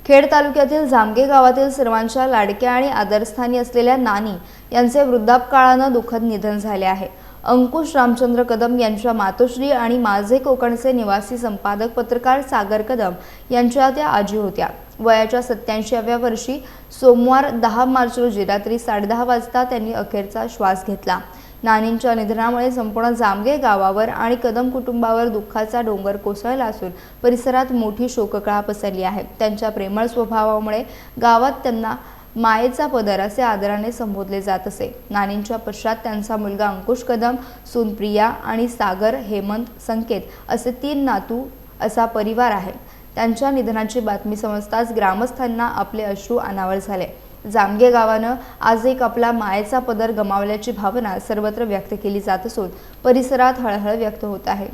खेड तालुक्यातील जामगे गावातील सर्वांच्या लाडक्या आणि आदरस्थानी असलेल्या नानी यांचे वृद्धापकाळाने दुःखद निधन झाले आहे। अंकुश रामचंद्र कदम यांच्या मातोश्री आणि माझे कोकणचे निवासी संपादक पत्रकार सागर कदम यांच्या त्या आजी होत्या। वयाच्या 87व्या वर्षी सोमवार 10 मार्च रोजी रात्री 10:30 वाजता त्यांनी अखेरचा श्वास घेतला। नानींच्या निधनामुळे संपूर्ण जामगे गावावर आणि कदम कुटुंबावर दुःखाचा डोंगर कोसळला असून परिसरात मोठी शोककळा पसरली आहे। त्यांच्या प्रेमळ स्वभावामुळे गावात त्यांना मायेचा पदर असे आदराने संबोधले जात असे। नानींच्या पश्चात त्यांचा मुलगा अंकुश कदम, सून प्रिया आणि सागर, हेमंत, संकेत असे 3 नातू असा परिवार आहे। त्यांच्या निधनाची बातमी समजताच ग्रामस्थांना आपले अश्रू अनावर झाले। जामगे गावानं आज एक आपला मायेचा पदर गमावल्याची भावना सर्वत्र व्यक्त केली जात असून परिसरात हळहळ व्यक्त होत आहे।